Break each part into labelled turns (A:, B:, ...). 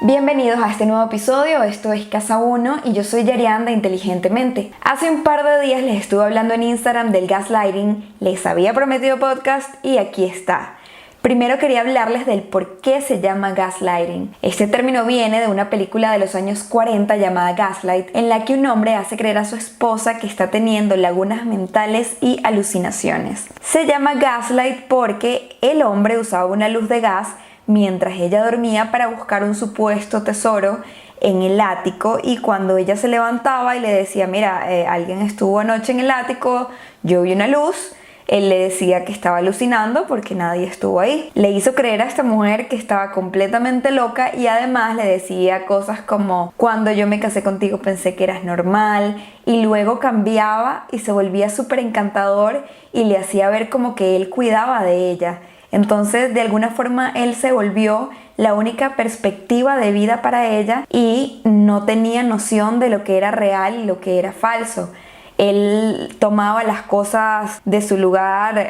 A: Bienvenidos a este nuevo episodio, esto es Casa 1 y yo soy Yarian de Inteligentemente. Hace un par de días les estuve hablando en Instagram del gaslighting, les había prometido podcast y aquí está. Primero quería hablarles del por qué se llama gaslighting. Este término viene de una película de los años 40 llamada Gaslight, en la que un hombre hace creer a su esposa que está teniendo lagunas mentales y alucinaciones. Se llama gaslight porque el hombre usaba una luz de gas mientras ella dormía para buscar un supuesto tesoro en el ático, y cuando ella se levantaba y le decía, mira, alguien estuvo anoche en el ático, yo vi una luz, él le decía que estaba alucinando porque nadie estuvo ahí. Le hizo creer a esta mujer que estaba completamente loca y además le decía cosas como, cuando yo me casé contigo pensé que eras normal, y luego cambiaba y se volvía súper encantador y le hacía ver como que él cuidaba de ella. Entonces, de alguna forma, él se volvió la única perspectiva de vida para ella y no tenía noción de lo que era real y lo que era falso. Él tomaba las cosas de su lugar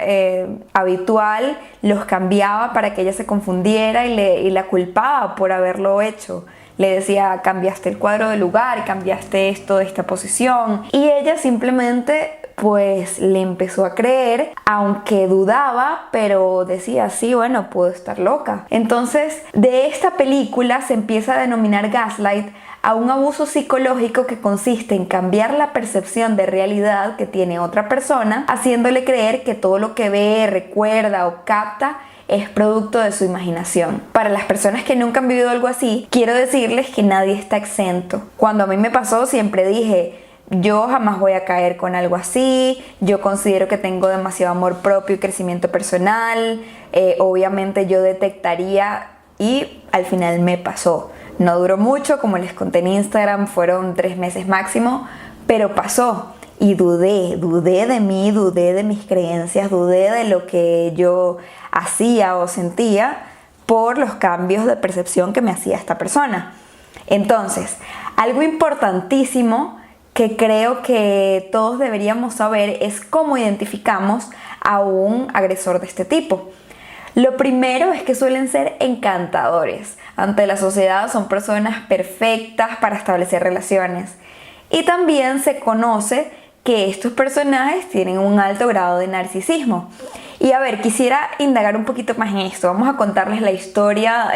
A: habitual, los cambiaba para que ella se confundiera y la culpaba por haberlo hecho. Le decía, cambiaste el cuadro de lugar, cambiaste esto de esta posición. Y ella simplemente pues le empezó a creer, aunque dudaba, pero decía, sí, bueno, puedo estar loca. Entonces, de esta película se empieza a denominar gaslight a un abuso psicológico que consiste en cambiar la percepción de realidad que tiene otra persona, haciéndole creer que todo lo que ve, recuerda o capta es producto de su imaginación. Para las personas que nunca han vivido algo así, quiero decirles que nadie está exento. Cuando a mí me pasó, siempre dije, yo jamás voy a caer con algo así, yo considero que tengo demasiado amor propio y crecimiento personal, obviamente yo detectaría, y al final me pasó. No duró mucho, como les conté en Instagram, fueron 3 meses máximo, pero pasó. Y dudé de mí, dudé de mis creencias, dudé de lo que yo hacía o sentía por los cambios de percepción que me hacía esta persona. Entonces, algo importantísimo que creo que todos deberíamos saber es cómo identificamos a un agresor de este tipo. Lo primero es que suelen ser encantadores. Ante la sociedad son personas perfectas para establecer relaciones. Y también se conoce que estos personajes tienen un alto grado de narcisismo. Y a ver, quisiera indagar un poquito más en esto. Vamos a contarles la historia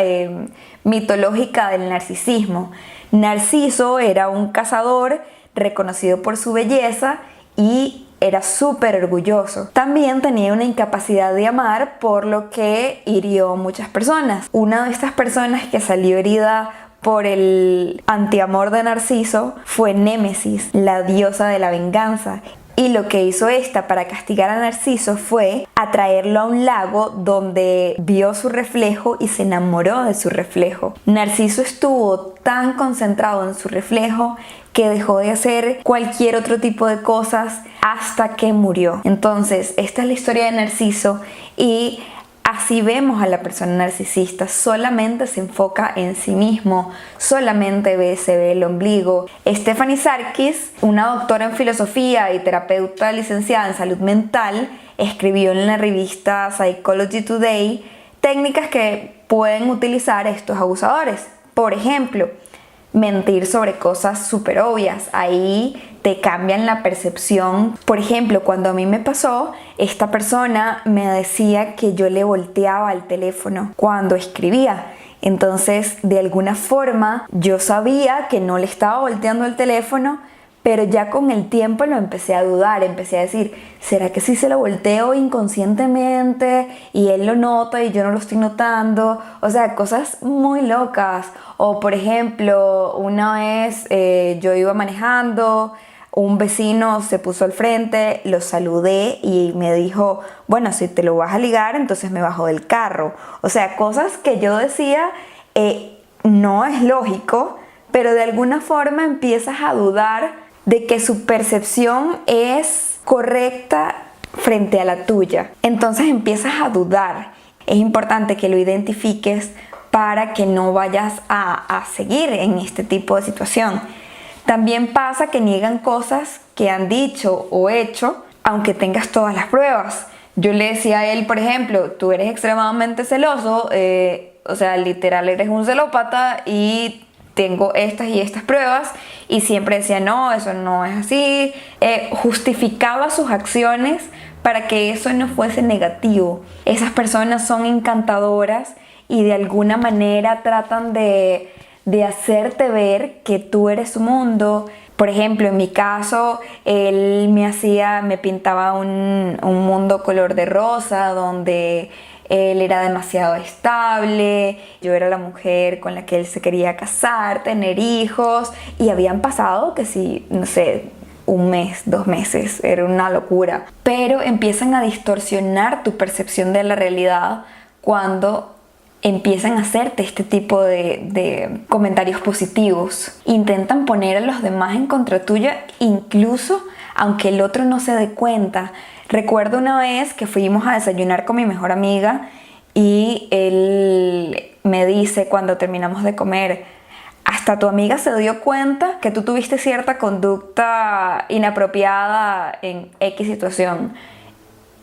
A: mitológica del narcisismo. Narciso era un cazador reconocido por su belleza y era súper orgulloso. También tenía una incapacidad de amar, por lo que hirió a muchas personas. Una de estas personas que salió herida por el antiamor de Narciso fue Némesis, la diosa de la venganza. Y lo que hizo esta para castigar a Narciso fue atraerlo a un lago donde vio su reflejo y se enamoró de su reflejo. Narciso estuvo tan concentrado en su reflejo que dejó de hacer cualquier otro tipo de cosas hasta que murió. Entonces, esta es la historia de Narciso y así vemos a la persona narcisista. Solamente se enfoca en sí mismo, solamente se ve el ombligo. Stephanie Sarkis, una doctora en filosofía y terapeuta licenciada en salud mental, escribió en la revista Psychology Today técnicas que pueden utilizar estos abusadores. Por ejemplo, mentir sobre cosas súper obvias. Ahí te cambian la percepción. Por ejemplo, cuando a mí me pasó, esta persona me decía que yo le volteaba el teléfono cuando escribía. Entonces, de alguna forma, yo sabía que no le estaba volteando el teléfono, pero ya con el tiempo lo empecé a dudar, empecé a decir, ¿será que sí se lo volteo inconscientemente y él lo nota y yo no lo estoy notando? O sea, cosas muy locas. O por ejemplo, una vez yo iba manejando, un vecino se puso al frente, lo saludé y me dijo, bueno, si te lo vas a ligar, entonces me bajo del carro. O sea, cosas que yo decía, no es lógico, pero de alguna forma empiezas a dudar de que su percepción es correcta frente a la tuya. Entonces empiezas a dudar. Es importante que lo identifiques para que no vayas a seguir en este tipo de situación. También pasa que niegan cosas que han dicho o hecho, aunque tengas todas las pruebas. Yo le decía a él, por ejemplo, tú eres extremadamente celoso, o sea, literal eres un celópata y tengo estas y estas pruebas, y siempre decía, no, eso no es así. Justificaba sus acciones para que eso no fuese negativo. Esas personas son encantadoras y de alguna manera tratan de hacerte ver que tú eres su mundo. Por ejemplo, en mi caso, él me pintaba un mundo color de rosa, donde él era demasiado estable, yo era la mujer con la que él se quería casar, tener hijos, y habían pasado que sí, no sé, 1 mes, 2 meses, era una locura. Pero empiezan a distorsionar tu percepción de la realidad cuando empiezan a hacerte este tipo de comentarios positivos. Intentan poner a los demás en contra tuya, incluso aunque el otro no se dé cuenta. Recuerdo una vez que fuimos a desayunar con mi mejor amiga y él me dice cuando terminamos de comer: hasta tu amiga se dio cuenta que tú tuviste cierta conducta inapropiada en X situación.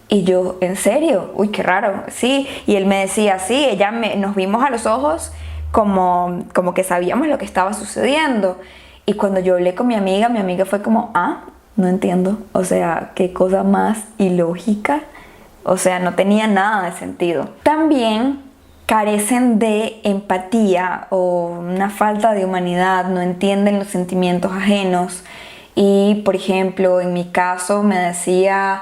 A: Y yo, ¿en serio? Uy, qué raro. Sí, y él me decía, sí, nos vimos a los ojos como que sabíamos lo que estaba sucediendo. Y cuando yo hablé con mi amiga fue como, no entiendo. O sea, qué cosa más ilógica. O sea, no tenía nada de sentido. También carecen de empatía o una falta de humanidad, no entienden los sentimientos ajenos. Y, por ejemplo, en mi caso me decía,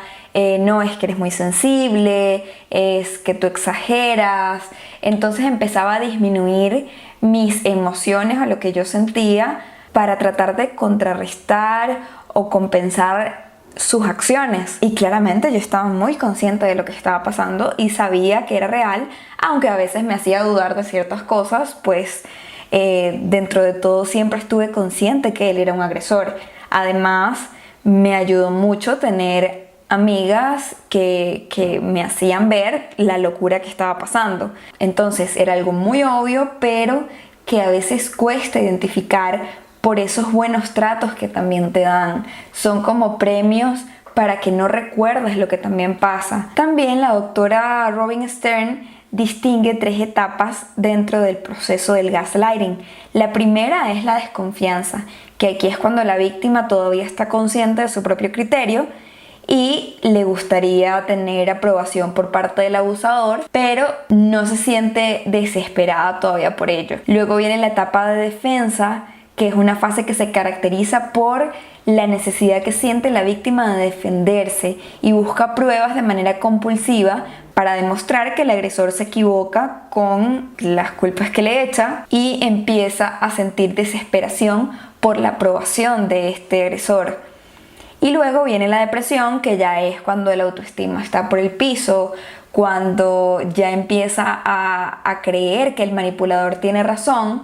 A: no, es que eres muy sensible, es que tú exageras. Entonces empezaba a disminuir mis emociones o lo que yo sentía para tratar de contrarrestar o compensar sus acciones. Y claramente yo estaba muy consciente de lo que estaba pasando y sabía que era real, aunque a veces me hacía dudar de ciertas cosas, pues dentro de todo siempre estuve consciente que él era un agresor. Además, me ayudó mucho tener amigas que me hacían ver la locura que estaba pasando. Entonces era algo muy obvio, pero que a veces cuesta identificar por esos buenos tratos que también te dan. Son como premios para que no recuerdes lo que también pasa. También la doctora Robin Stern distingue 3 etapas dentro del proceso del gaslighting. La primera es la desconfianza, que aquí es cuando la víctima todavía está consciente de su propio criterio y le gustaría tener aprobación por parte del abusador, pero no se siente desesperada todavía por ello. Luego viene la etapa de defensa, que es una fase que se caracteriza por la necesidad que siente la víctima de defenderse y busca pruebas de manera compulsiva para demostrar que el agresor se equivoca con las culpas que le echa, y empieza a sentir desesperación por la aprobación de este agresor. Y luego viene la depresión, que ya es cuando el autoestima está por el piso, cuando ya empieza a creer que el manipulador tiene razón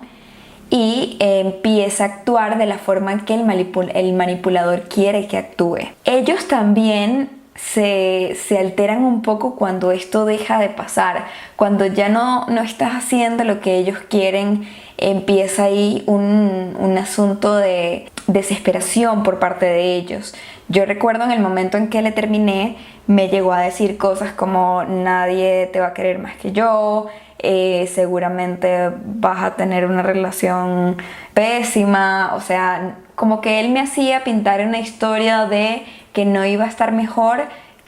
A: y empieza a actuar de la forma en que el manipulador quiere que actúe. Ellos también se alteran un poco cuando esto deja de pasar, cuando ya no estás haciendo lo que ellos quieren. Empieza ahí un asunto de desesperación por parte de ellos. Yo recuerdo en el momento en que le terminé, me llegó a decir cosas como: nadie te va a querer más que yo, seguramente vas a tener una relación pésima. O sea, como que él me hacía pintar una historia de que no iba a estar mejor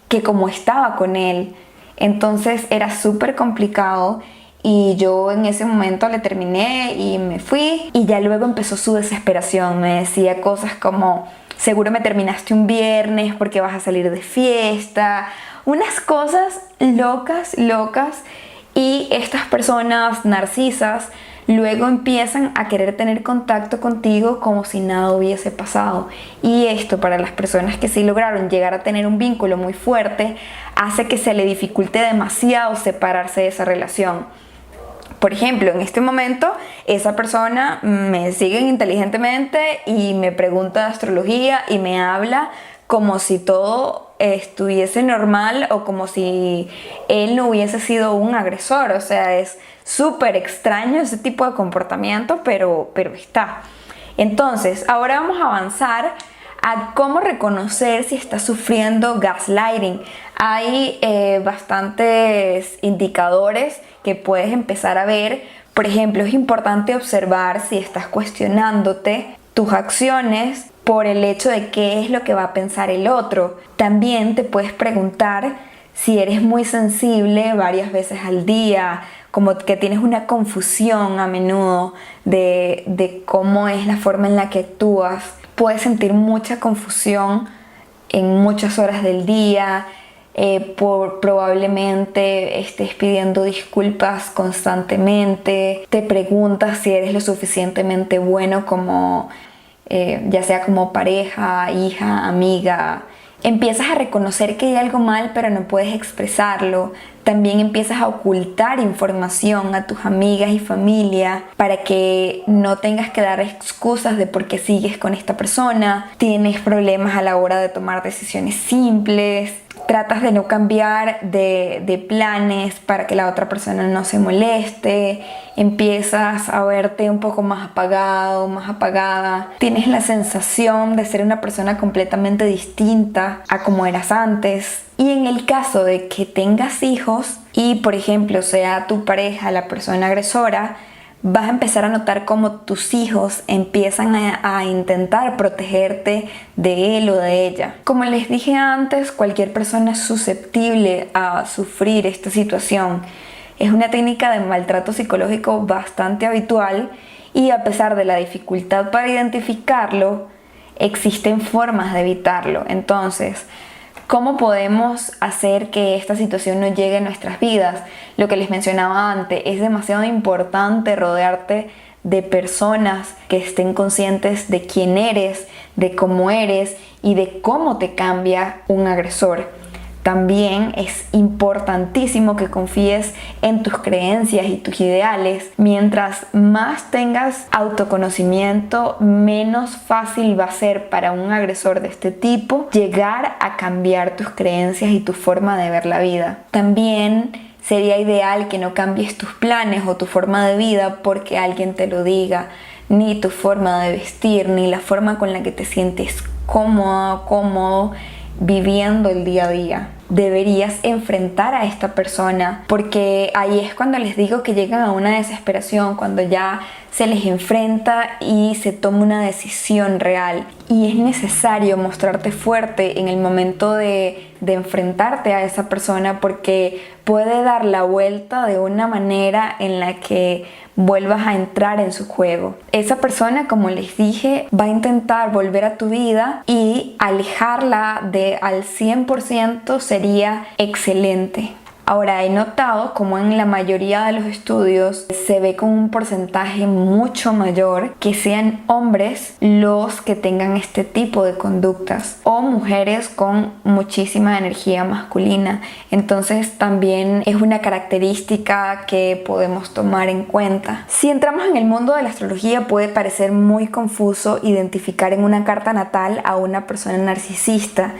A: que como estaba con él. Entonces era súper complicado. Y yo en ese momento le terminé y me fui, y ya luego empezó su desesperación. Me decía cosas como: seguro me terminaste un viernes porque vas a salir de fiesta. Unas cosas locas. Y estas personas narcisas luego empiezan a querer tener contacto contigo como si nada hubiese pasado. Y esto, para las personas que sí lograron llegar a tener un vínculo muy fuerte, hace que se le dificulte demasiado separarse de esa relación. Por ejemplo, en este momento, esa persona me sigue inteligentemente y me pregunta de astrología y me habla como si todo estuviese normal o como si él no hubiese sido un agresor. O sea, es súper extraño ese tipo de comportamiento, pero está. Entonces, ahora vamos a avanzar a cómo reconocer si estás sufriendo gaslighting. Hay bastantes indicadores que puedes empezar a ver. Por ejemplo, es importante observar si estás cuestionándote tus acciones por el hecho de qué es lo que va a pensar el otro. También te puedes preguntar si eres muy sensible varias veces al día, como que tienes una confusión a menudo de cómo es la forma en la que actúas. Puedes sentir mucha confusión en muchas horas del día, probablemente estés pidiendo disculpas constantemente, te preguntas si eres lo suficientemente bueno como ya sea como pareja, hija, amiga. Empiezas a reconocer que hay algo mal pero no puedes expresarlo. También empiezas a ocultar información a tus amigas y familia para que no tengas que dar excusas de por qué sigues con esta persona. Tienes problemas a la hora de tomar decisiones simples. Tratas de no cambiar de planes para que la otra persona no se moleste. Empiezas a verte un poco más apagado, más apagada. Tienes la sensación de ser una persona completamente distinta a como eras antes. Y en el caso de que tengas hijos y, por ejemplo, sea tu pareja la persona agresora, vas a empezar a notar cómo tus hijos empiezan a intentar protegerte de él o de ella. Como les dije antes, cualquier persona es susceptible a sufrir esta situación. Es una técnica de maltrato psicológico bastante habitual y a pesar de la dificultad para identificarlo, existen formas de evitarlo. Entonces, ¿cómo podemos hacer que esta situación no llegue a nuestras vidas? Lo que les mencionaba antes, es demasiado importante rodearte de personas que estén conscientes de quién eres, de cómo eres y de cómo te cambia un agresor. También es importantísimo que confíes en tus creencias y tus ideales. Mientras más tengas autoconocimiento, menos fácil va a ser para un agresor de este tipo llegar a cambiar tus creencias y tu forma de ver la vida. También sería ideal que no cambies tus planes o tu forma de vida porque alguien te lo diga, ni tu forma de vestir, ni la forma con la que te sientes cómodo viviendo el día a día. Deberías enfrentar a esta persona porque ahí es cuando les digo que llegan a una desesperación, cuando ya se les enfrenta y se toma una decisión real. Y es necesario mostrarte fuerte en el momento de enfrentarte a esa persona porque puede dar la vuelta de una manera en la que vuelvas a entrar en su juego. Esa persona, como les dije, va a intentar volver a tu vida y alejarla de al 100% sería excelente. Ahora, he notado como en la mayoría de los estudios se ve con un porcentaje mucho mayor que sean hombres los que tengan este tipo de conductas o mujeres con muchísima energía masculina. Entonces también es una característica que podemos tomar en cuenta. Si entramos en el mundo de la astrología, puede parecer muy confuso identificar en una carta natal a una persona narcisista.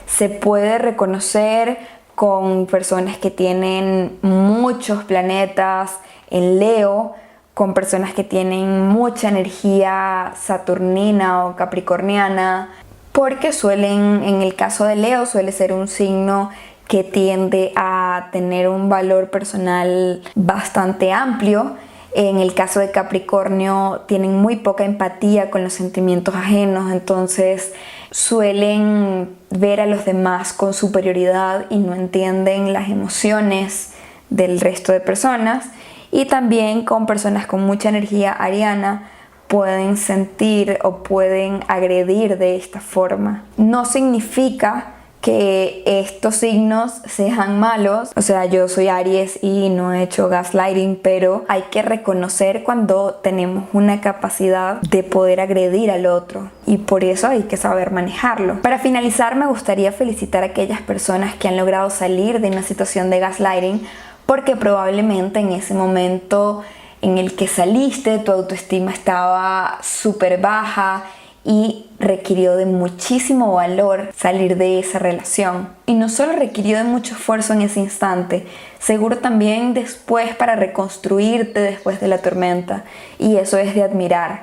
A: Se puede reconocer con personas que tienen muchos planetas en Leo, con personas que tienen mucha energía saturnina o capricorniana, porque en el caso de Leo suele ser un signo que tiende a tener un valor personal bastante amplio. En el caso de Capricornio tienen muy poca empatía con los sentimientos ajenos, entonces suelen ver a los demás con superioridad y no entienden las emociones del resto de personas. Y también con personas con mucha energía ariana pueden sentir o pueden agredir de esta forma. No significa que estos signos sean malos, o sea, yo soy Aries y no he hecho gaslighting, pero hay que reconocer cuando tenemos una capacidad de poder agredir al otro y por eso hay que saber manejarlo. Para finalizar, me gustaría felicitar a aquellas personas que han logrado salir de una situación de gaslighting, porque probablemente en ese momento en el que saliste tu autoestima estaba súper baja y requirió de muchísimo valor salir de esa relación. Y no solo requirió de mucho esfuerzo en ese instante, seguro también después para reconstruirte después de la tormenta. Y eso es de admirar.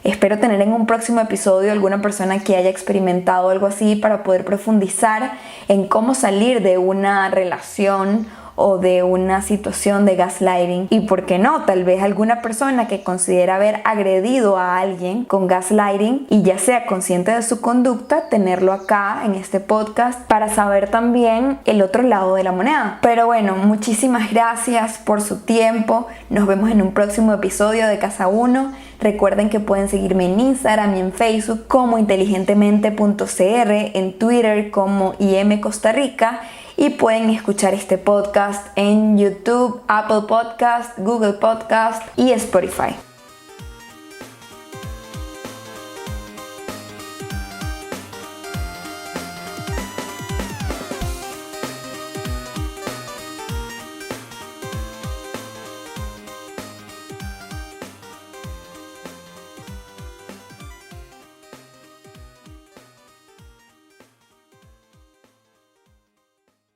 A: Espero tener en un próximo episodio alguna persona que haya experimentado algo así para poder profundizar en cómo salir de una relación o de una situación de gaslighting, y por qué no, tal vez alguna persona que considera haber agredido a alguien con gaslighting y ya sea consciente de su conducta, tenerlo acá en este podcast para saber también el otro lado de la moneda. Pero bueno, muchísimas gracias por su tiempo, nos vemos en un próximo episodio de Casa 1. Recuerden que pueden seguirme en Instagram y en Facebook como inteligentemente.cr, en Twitter como IMCostaRica, y pueden escuchar este podcast en YouTube, Apple Podcast, Google Podcast y Spotify.